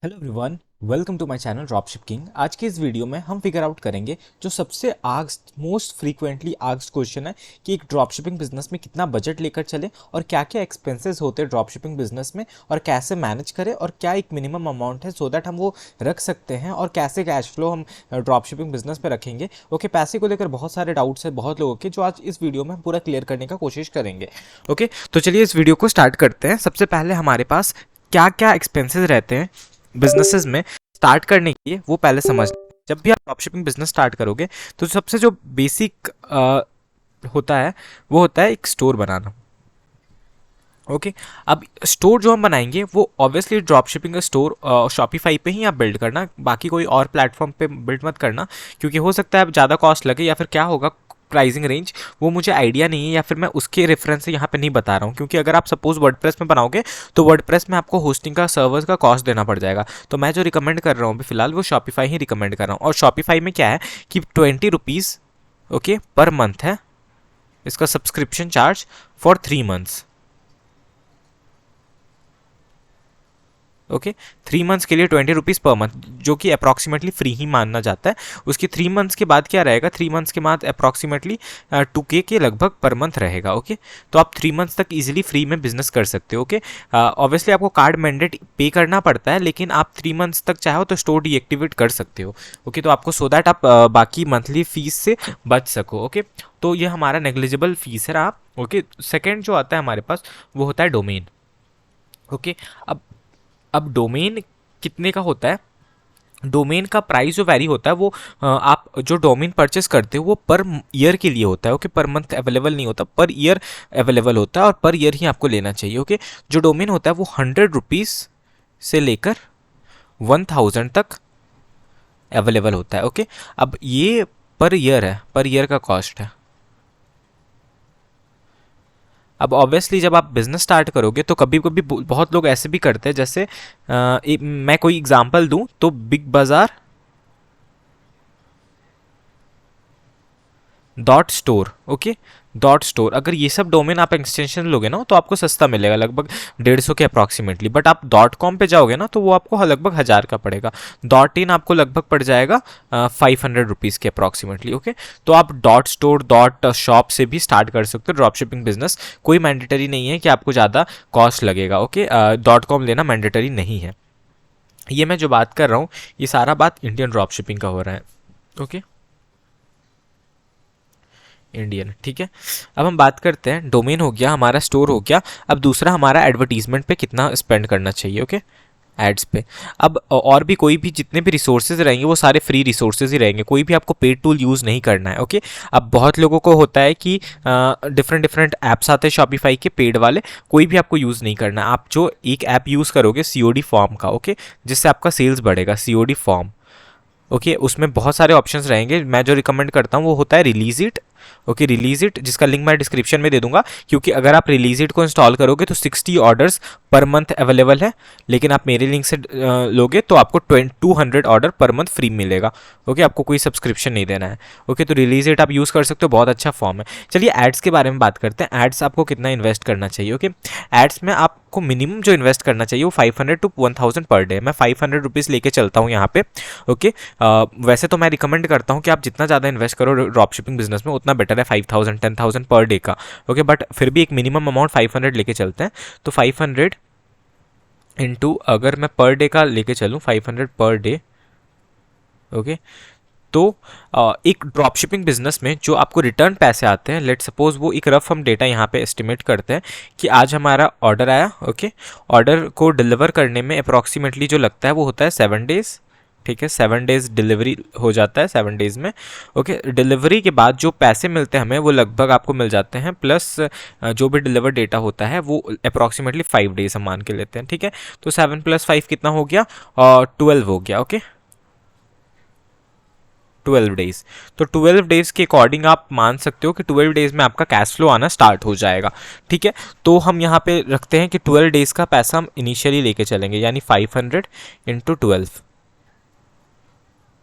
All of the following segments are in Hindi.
Hello everyone, welcome to my channel dropship king. आज के इस वीडियो में हम फिगर आउट करेंगे जो सबसे मोस्ट फ्रीक्वेंटली आस्क्ड क्वेश्चन है कि एक ड्रॉपशिपिंग बिजनेस में कितना बजट लेकर चले और क्या क्या एक्सपेंसेस होते हैं ड्रॉपशिपिंग बिजनेस में और कैसे मैनेज करें और क्या एक मिनिमम अमाउंट है सो दैट हम वो रख सकते हैं और कैसे कैश फ्लो हम ड्रॉपशिपिंग बिजनेस पे रखेंगे। ओके, पैसे को लेकर बहुत सारे डाउट्स है बहुत लोगों के, जो आज इस वीडियो में हम पूरा क्लियर करने का कोशिश करेंगे। ओके, तो चलिए इस वीडियो को स्टार्ट करते हैं। सबसे पहले हमारे पास क्या क्या एक्सपेंसेस रहते हैं बिजनेसेस में स्टार्ट करने के लिए, वो पहले समझ लें। जब भी आप ड्रॉपशिपिंग बिजनेस स्टार्ट करोगे तो सबसे जो बेसिक होता है वो होता है एक स्टोर बनाना। ओके, अब स्टोर जो हम बनाएंगे वो ऑब्वियसली ड्रॉप शिपिंग का स्टोर शॉपिफाई पे ही आप बिल्ड करना, बाकी कोई और प्लेटफॉर्म पे बिल्ड मत करना, क्योंकि हो सकता है ज़्यादा कॉस्ट लगे या फिर क्या होगा प्राइसिंग रेंज, वो मुझे आइडिया नहीं है या फिर मैं उसके रेफरेंस से यहाँ पे नहीं बता रहा हूँ। क्योंकि अगर आप सपोज वर्डप्रेस में बनाओगे तो वर्डप्रेस में आपको होस्टिंग का सर्वर्स का कॉस्ट देना पड़ जाएगा। तो मैं जो रिकमेंड कर रहा हूँ अभी फिलहाल वो शॉपिफाई ही रिकमेंड कर रहा हूँ। और शॉपिफाई में क्या है कि 20 रुपीज़ ओके पर मंथ है इसका subscription charge for 3 months. Okay, 3 months के लिए 20 रुपीज़ पर मंथ, जो कि अप्रॉक्सीमेटली फ्री ही मानना जाता है। उसके 3 मंथ्स के बाद क्या रहेगा, 3 मंथ्स के बाद अप्रॉक्सीमेटली 2K के लगभग पर मंथ रहेगा। ओके, तो आप 3 मंथ्स तक इजीली फ्री में बिजनेस कर सकते हो। ओके, ऑब्वियसली आपको कार्ड मैंडेट पे करना पड़ता है, लेकिन आप 3 मंथ्स तक चाहो तो स्टोर डीएक्टिवेट कर सकते हो। ओके, तो आपको सो दैट आप बाकी मंथली फीस से बच सको। ओके, तो ये हमारा नेग्लिजिबल फीस है आप। ओके, सेकेंड जो आता है हमारे पास वो होता है डोमेन। ओके, अब डोमेन कितने का होता है, डोमेन का प्राइस जो वैरी होता है वो आप जो डोमेन परचेस करते हो वो पर ईयर के लिए होता है। ओके, पर मंथ अवेलेबल नहीं होता, पर ईयर अवेलेबल होता है और पर ईयर ही आपको लेना चाहिए। ओके, जो डोमेन होता है वो 100 रुपीज़ से लेकर 1000 तक अवेलेबल होता है। ओके, अब ये पर ईयर है, पर ईयर का कॉस्ट है। अब ऑब्वियसली जब आप बिजनेस स्टार्ट करोगे तो कभी कभी बहुत लोग ऐसे भी करते हैं, जैसे मैं कोई एग्जांपल दूं तो बिग बाजार dot store. Okay, dot store, अगर ये सब डोमेन आप एक्सटेंशन लोगे ना तो आपको सस्ता मिलेगा, लगभग 150 के अप्रॉक्सीमेटली। बट आप डॉट कॉम पे जाओगे ना तो वो आपको लगभग 1000 का पड़ेगा। डॉट इन आपको लगभग पड़ जाएगा 500 रुपीज़ के अप्रॉक्सीमेटली। ओके, तो आप डॉट स्टोर डॉट शॉप से भी स्टार्ट कर सकते हो ड्रॉप शिपिंग बिजनेस। कोई मैंडेटरी नहीं है कि आपको ज़्यादा कॉस्ट लगेगा। ओके, डॉट कॉम लेना मैंडेटरी नहीं है। ये मैं जो बात कर रहा हूँ ये सारा बात इंडियन ड्रॉप शिपिंग का हो रहा है। ओके, इंडियन, ठीक है। अब हम बात करते हैं, डोमेन हो गया हमारा, स्टोर हो गया। अब दूसरा हमारा एडवर्टीजमेंट पे कितना स्पेंड करना चाहिए। ओके, एड्स पे। अब और भी कोई भी जितने भी रिसोर्सेज रहेंगे वो सारे फ्री रिसोर्सेज ही रहेंगे, कोई भी आपको पेड टूल यूज़ नहीं करना है। ओके, अब बहुत लोगों को होता है कि डिफरेंट डिफरेंट ऐप्स आते हैं शॉपिफाई के पेड वाले, कोई भी आपको यूज़ नहीं करना है। आप जो एक ऐप यूज़ करोगे सीओडी फॉर्म का, ओके, जिससे आपका सेल्स बढ़ेगा, सीओडी फॉर्म। ओके, उसमें बहुत सारे ऑप्शंस रहेंगे। मैं जो रिकमेंड करता हूँ वो होता है release it. Okay, release it, जिसका लिंक मैं डिस्क्रिप्शन में दे दूंगा। क्योंकि अगर आप रिलीज इट को इंस्टॉल करोगे तो 60 ऑर्डर्स पर मंथ अवेलेबल है, लेकिन आप मेरे लिंक से लोगे तो आपको 200 ऑर्डर पर मंथ फ्री मिलेगा। ओके, आपको कोई सब्सक्रिप्शन नहीं देना है। ओके, तो रिलीज इट आप यूज़ कर सकते हो, बहुत अच्छा फॉर्म है। चलिए एड्स के बारे में बात करते हैं। एड्स आपको कितना इन्वेस्ट करना चाहिए। ओके, एड्स में आपको मिनिमम जो इन्वेस्ट करना चाहिए वो 500 to 1000 पर डे। मैं 500 रुपीज़ लेके चलता हूँ यहाँ पे। ओके, वैसे तो मैं रिकमेंड करता हूँ कि आप जितना ज़्यादा इन्वेस्ट करो ड्रॉप शिपिंग बिजनेस में उतना बेटर है, 5000 10,000 पर डे का। ओके, बट फिर भी एक मिनिमम अमाउंट 500 लेके चलते हैं। तो 500 इंटू, अगर मैं पर डे का लेके चलूँ 500 पर डे। ओके, तो एक ड्रॉप शिपिंग बिजनेस में जो आपको रिटर्न पैसे आते हैं, लेट सपोज वो एक रफ हम डेटा यहाँ पे एस्टिमेट करते हैं कि आज हमारा ऑर्डर आया। ओके, ऑर्डर को डिलीवर करने में अप्रॉक्सीमेटली जो लगता है वो होता है 7 डेज। ठीक है, 7 डेज डिलीवरी हो जाता है, 7 डेज में। ओके, डिलीवरी के बाद जो पैसे मिलते हैं हमें वो लगभग आपको मिल जाते हैं, प्लस जो भी डिलीवर डेटा होता है वो अप्रॉक्सीमेटली 5 डेज हम मान के लेते हैं। ठीक है, तो 7 + 5 कितना हो गया, और 12 हो गया। Okay, 12 days. तो 12 डेज के अकॉर्डिंग आप मान सकते हो कि 12 डेज में आपका कैश फ्लो आना स्टार्ट हो जाएगा। ठीक है, तो हम यहाँ पे रखते हैं कि 12 डेज का पैसा हम इनिशियली लेके चलेंगे, यानी 500 इंटू 12।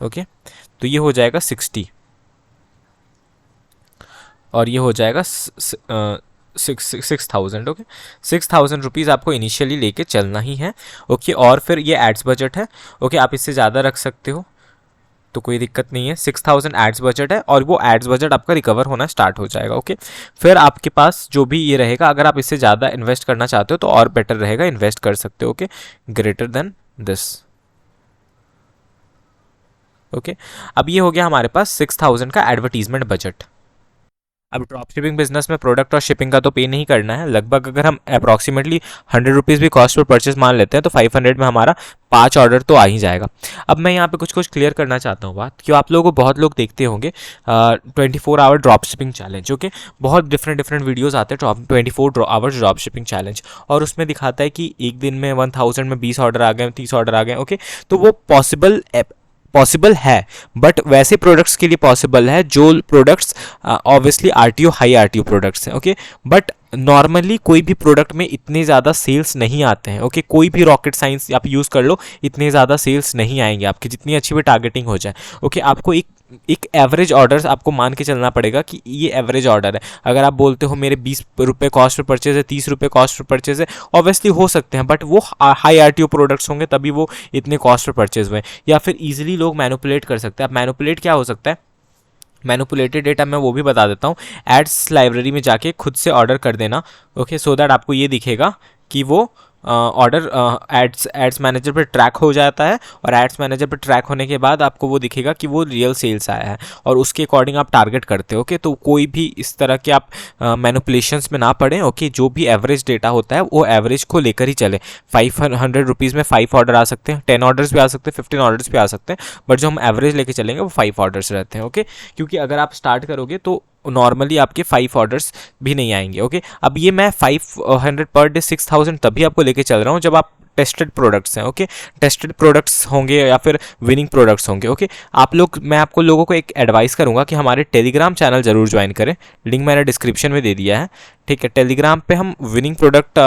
ओके, तो ये हो जाएगा 60 और ये हो जाएगा 6,000। ओके, 6,000 रुपीज़ आपको इनिशियली लेके चलना ही है। ओके, और फिर ये एड्स बजट है। ओके, आप इससे ज़्यादा रख सकते हो तो कोई दिक्कत नहीं है। 6,000 एड्स बजट है और वो एड्स बजट आपका रिकवर होना स्टार्ट हो जाएगा। ओके, फिर आपके पास जो भी ये रहेगा, अगर आप इससे ज़्यादा इन्वेस्ट करना चाहते हो तो और बेटर रहेगा, इन्वेस्ट कर सकते हो। Okay, greater than this. Okay, अब ये हो गया हमारे पास 6,000 का एडवर्टीजमेंट बजट। अब ड्रॉप शिपिंग बिजनेस में प्रोडक्ट और शिपिंग का तो पे नहीं करना है। लगभग अगर हम अप्रॉक्सीमेटली 100 रुपीज़ भी कॉस्ट पर परचेज मान लेते हैं तो 500 में हमारा 5 ऑर्डर तो आ ही जाएगा। अब मैं यहाँ पे कुछ क्लियर करना चाहता हूँ बात, क्यों आप लोगों को बहुत लोग देखते होंगे 24 hour drop shipping challenge. Okay, बहुत डिफरेंट वीडियोज़ आते हैं 24 आवर्स ड्रॉप शिपिंग चैलेंज, और उसमें दिखाता है कि एक दिन में 1000 में 20 ऑर्डर आ गए, 30 ऑर्डर आ गए। ओके, तो वो पॉसिबल है, बट वैसे प्रोडक्ट्स के लिए पॉसिबल है जो products obviously RTO high RTO products हैं। ओके, बट नॉर्मली कोई भी प्रोडक्ट में इतने ज़्यादा सेल्स नहीं आते हैं। ओके, कोई भी रॉकेट साइंस आप यूज़ कर लो, इतने ज़्यादा सेल्स नहीं आएंगे आपकी, जितनी अच्छी भी टारगेटिंग हो जाए। ओके, आपको एक एवरेज ऑर्डर आपको मान के चलना पड़ेगा कि ये एवरेज ऑर्डर है। अगर आप बोलते हो मेरे 20 रुपये कॉस्ट पर परचेज है, 30 रुपये कॉस्ट पर परचेज है, ऑब्वियसली हो सकते हैं, बट वो हाई आरटीओ प्रोडक्ट्स होंगे तभी वो इतने कॉस्ट पर परचेज हुए। या फिर ईजिली लोग मैनिपुलेट कर सकते हैं। अब मैनिपुलेट क्या हो सकता है? मैनिपुलेटेड डेटा मैं वो भी बता देता हूँ। एड्स लाइब्रेरी में जाके खुद से ऑर्डर कर देना। ओके, सो दैट आपको ये दिखेगा कि वो ऑर्डर एड्स मैनेजर पर ट्रैक हो जाता है, और एड्स मैनेजर पर ट्रैक होने के बाद आपको वो दिखेगा कि वो रियल सेल्स आया है, और उसके अकॉर्डिंग आप टारगेट करते हो। ओके, तो कोई भी इस तरह के आप मैनिपुलेशंस में ना पड़े। ओके, जो भी एवरेज डेटा होता है वो एवरेज को लेकर ही चले। 500 रुपीज़ में 5 ऑर्डर आ सकते हैं, 10 ऑर्डर्स भी आ सकते हैं, 15 ऑर्डर्स भी आ सकते हैं, बट जो हम एवरेज लेके चलेंगे वो 5 ऑर्डर्स रहते हैं। ओके, क्योंकि अगर आप स्टार्ट करोगे तो नॉर्मली आपके 5 ऑर्डर्स भी नहीं आएंगे। ओके, अब ये मैं 500 पर डे 6,000 तभी आपको लेके चल रहा हूँ जब आप टेस्टेड प्रोडक्ट्स हैं। ओके, टेस्टेड प्रोडक्ट्स होंगे या फिर विनिंग प्रोडक्ट्स होंगे। ओके, मैं आपको लोगों को एक एडवाइस करूंगा कि हमारे टेलीग्राम चैनल जरूर ज्वाइन करें। लिंक मैंने डिस्क्रिप्शन में दे दिया है। ठीक है, टेलीग्राम पे हम विनिंग प्रोडक्ट,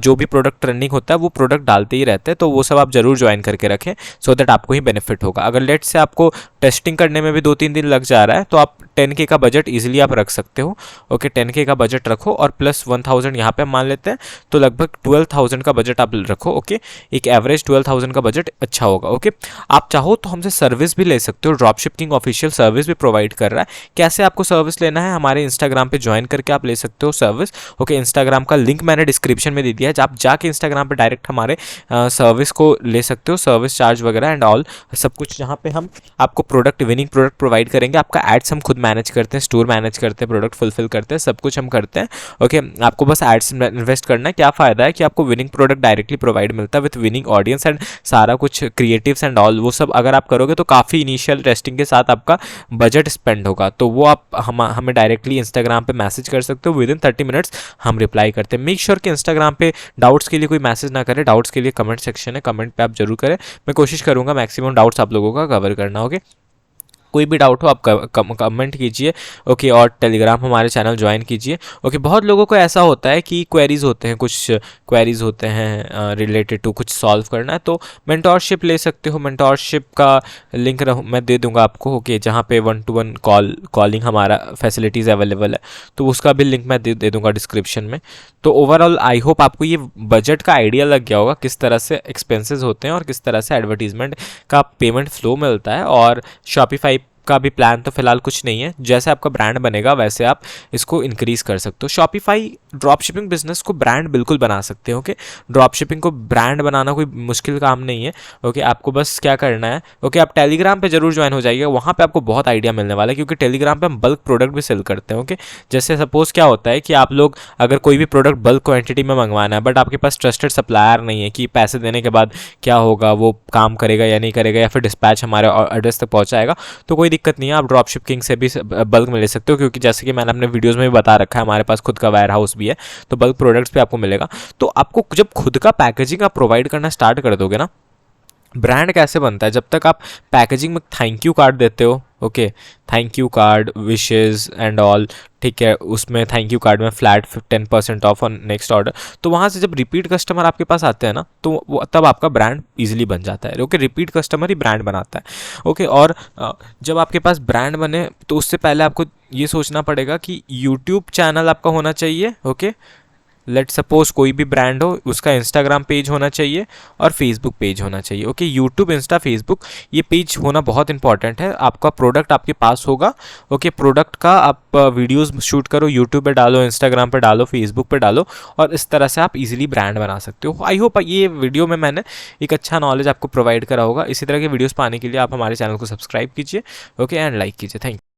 जो भी प्रोडक्ट ट्रेंडिंग होता है वो प्रोडक्ट डालते ही रहते हैं, तो वो सब आप जरूर ज्वाइन करके रखें, सो दैट आपको ही बेनिफिट होगा। अगर लेट से आपको टेस्टिंग करने में भी 2-3 दिन लग जा रहा है तो आप 10K का बजट इजीली आप रख सकते हो। ओके, 10K का बजट रखो और प्लस 1000 यहाँ पे मान लेते हैं, तो लगभग 12,000 का बजट आप रखो। ओके, एक एवरेज 12,000 का बजट अच्छा होगा। ओके, आप चाहो तो हमसे सर्विस भी ले सकते हो। ड्रॉप शिपिंग ऑफिशियल सर्विस भी प्रोवाइड कर रहा है। कैसे आपको सर्विस लेना है? हमारे इंस्टाग्राम पे ज्वाइन करके आप ले सकते हो सर्विस। ओके, इंस्टाग्राम का लिंक मैंने डिस्क्रिप्शन में दे दिया है, आप जाके इंस्टाग्राम पे डायरेक्ट हमारे सर्विस को ले सकते हो, सर्विस चार्ज वगैरह एंड ऑल सब कुछ। जहाँ पे हम आपको विनिंग प्रोडक्ट प्रोवाइड करेंगे। आपका एड्स हम खुद मैनेज करते हैं, स्टोर मैनेज करते हैं, प्रोडक्ट फुलफिल करते हैं, सब कुछ हम करते हैं। ओके, आपको बस एड्स इन्वेस्ट करना है। क्या फ़ायदा है कि आपको विनिंग प्रोडक्ट डायरेक्टली प्रोवाइड मिलता है विथ विनिंग ऑडियंस एंड सारा कुछ क्रिएटिव्स एंड ऑल। वो सब अगर आप करोगे तो काफ़ी इनिशियल टेस्टिंग के साथ आपका बजट स्पेंड होगा, तो वो आप हमें डायरेक्टली इंस्टाग्राम पे मैसेज कर सकते हो। विदिन 30 मिनट्स हम रिप्लाई करते हैं। मेक श्योर कि इंस्टाग्राम पे डाउट्स के लिए कोई मैसेज ना करें। डाउट्स के लिए कमेंट सेक्शन है, कमेंट पे आप जरूर करें। मैं कोशिश करूंगा मैक्सिमम डाउट्स आप लोगों का कवर करना। ओके, कोई भी डाउट हो आप कमेंट कीजिए। ओके, और टेलीग्राम हमारे चैनल ज्वाइन कीजिए। ओके, बहुत लोगों को ऐसा होता है कि क्वेरीज होते हैं, कुछ क्वेरीज होते हैं रिलेटेड टू कुछ सॉल्व करना है, तो मेंटोरशिप ले सकते हो। मेंटोरशिप का लिंक मैं दे दूंगा आपको। ओके, जहाँ पे 1-to-1 कॉलिंग हमारा फैसिलिटीज़ अवेलेबल है, तो उसका भी लिंक मैं दे दूंगा डिस्क्रिप्शन में। तो ओवरऑल आई होप आपको ये बजट का आइडिया लग गया होगा, किस तरह से एक्सपेंसेस होते हैं और किस तरह से एडवर्टीजमेंट का पेमेंट फ्लो मिलता है। और शॉपिफाई का भी प्लान तो फिलहाल कुछ नहीं है, जैसे आपका ब्रांड बनेगा वैसे आप इसको इंक्रीज कर सकते हो। शॉपिफाई ड्रॉप शिपिंग बिजनेस को ब्रांड बिल्कुल बना सकते हो। ओके, ड्रॉप शिपिंग को ब्रांड बनाना कोई मुश्किल काम नहीं है। ओके, आपको बस क्या करना है, ओके, आप टेलीग्राम पे जरूर ज्वाइन हो जाइएगा। वहाँ पे आपको बहुत आइडिया मिलने वाला है, क्योंकि टेलीग्राम पे हम बल्क प्रोडक्ट भी सेल करते हैं। ओके, जैसे सपोज क्या होता है कि आप लोग अगर कोई भी प्रोडक्ट बल्क क्वांटिटी में मंगवाना है, बट आपके पास ट्रस्टेड सप्लायर नहीं है कि पैसे देने के बाद क्या होगा, वो काम करेगा या नहीं करेगा, या फिर डिस्पैच हमारे एड्रेस तक पहुँचाएगा, तो कोई दिक्कत नहीं है, आप ड्रॉप शिपिंग से भी बल्क में ले सकते हो। क्योंकि जैसे कि मैंने अपने वीडियोज़ में भी बता रखा है, हमारे पास खुद का वेयर हाउस भी है, तो बल्क प्रोडक्ट्स भी आपको मिलेगा। तो आपको जब खुद का पैकेजिंग आप प्रोवाइड करना स्टार्ट कर दोगे ना, ब्रांड कैसे बनता है? जब तक आप पैकेजिंग में थैंक यू कार्ड देते हो, okay, thank you card, wishes and all, ठीक है, उसमें थैंक यू कार्ड में flat 10% of on next order. तो वहाँ से जब रिपीट कस्टमर आपके पास आते हैं ना, तो तब आपका ब्रांड इजीली बन जाता है। ओके, रिपीट कस्टमर ही ब्रांड बनाता है। ओके, और जब आपके पास ब्रांड बने तो उससे पहले आपको ये सोचना पड़ेगा कि यूट्यूब चैनल आपका होना चाहिए। ओके, लेट सपोज कोई भी ब्रांड हो, उसका इंस्टाग्राम पेज होना चाहिए और फेसबुक पेज होना चाहिए। ओके, यूट्यूब, इंस्टा, फेसबुक, ये पेज होना बहुत इंपॉर्टेंट है। आपका प्रोडक्ट आपके पास होगा। ओके, प्रोडक्ट का आप वीडियोस शूट करो, यूट्यूब पे डालो, इंस्टाग्राम पे डालो, फेसबुक पे डालो, और इस तरह से आप इजीली ब्रांड बना सकते हो। आई होप ये वीडियो में मैंने एक अच्छा नॉलेज आपको प्रोवाइड करा होगा। इसी तरह के वीडियोस पाने के लिए आप हमारे चैनल को सब्सक्राइब कीजिए। ओके, एंड लाइक कीजिए। Thank you.